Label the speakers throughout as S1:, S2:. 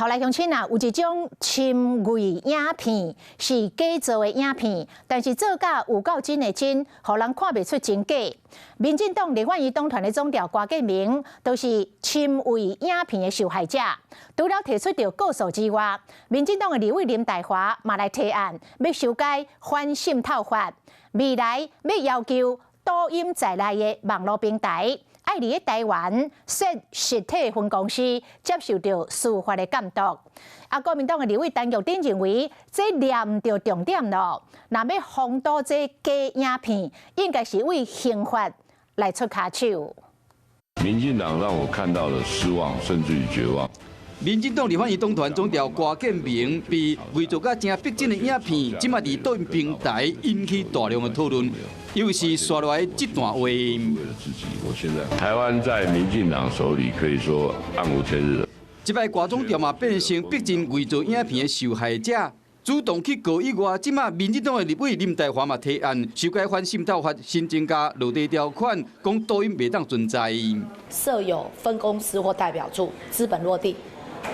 S1: 后来乡亲啊，有一种侵伪影片是假造的影片，但是造假有够真的真，互人看袂出真假。民进党立法院党团的总调郭建明，都是侵伪影片的受害者。除了提出着告诉之外，民进党的立委林大华嘛来提案，要修改反渗透法，未来要要求抖音在内的网络平台。爱伫台湾设实体分公司，接受到司法的监督。国民党的立委陈玉珍认为，这念到重点咯。若要防堵这假影片，应该是为刑法来出卡手。
S2: 民进党让我看到了失望，甚至于绝望。
S3: 民进党立法院党团总调郭建明被伪造甲真逼真的影片，即马伫抖音平台引起大量的讨论，尤其是刷落来这段话。为了自己，
S2: 我现在台湾在民进党手里可以说暗无天日了。
S3: 这摆郭总调嘛变成逼真伪造影片的受害者，主动去告以外，即马民进党的立委林大华嘛提案修改反渗透法，新增加落地条款，讲抖音袂当存在。
S4: 设有分公司或代表处，资本落地。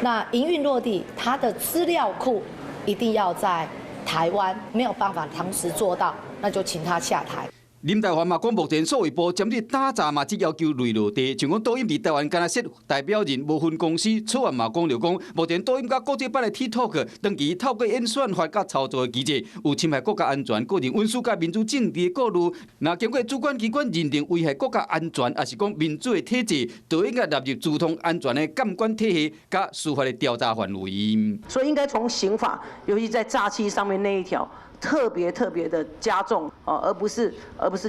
S4: 那营运落地，它的资料库一定要在台湾，没有办法同时做到，那就请他下台。
S3: 林大华嘛讲，目前数位部针对打诈嘛，只要求累落地，像讲抖音伫台湾敢若设代表人无分公司，草案嘛讲着讲，目前抖音甲国际版的 TikTok 长期透过演算法甲操作的机制，有侵害国家安全、个人隐私甲民主政治的顾虑。若经过主管机关认定危害国家安全，也是讲民主的体制，就应该纳入自动安全的监管体系甲司法的调查范围。
S5: 所以应该从刑法，尤其在诈欺上面那一条。特别的加重而不是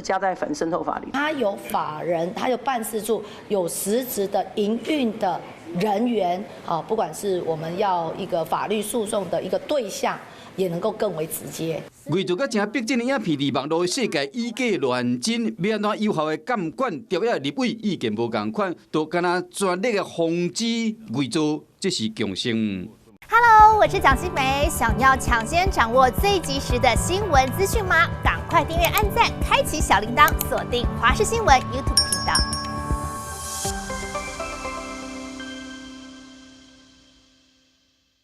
S5: 加在反渗透法里。
S4: 他有法人，他有办事处，有实质的营运的人员，不管是我们要一个法律诉讼的一个对象，也能够更为直接。
S3: 伪造甲真逼真的影片伫网络的世界以假乱真，要安怎有效的监管？条约立委意见无共款，都敢若全力的防止伪造，这是共生。
S6: Hello， 我是蒋欣梅。想要抢先掌握最及时的新闻资讯吗？赶快订阅、按赞、开启小铃铛，锁定华视新闻 YouTube 频道。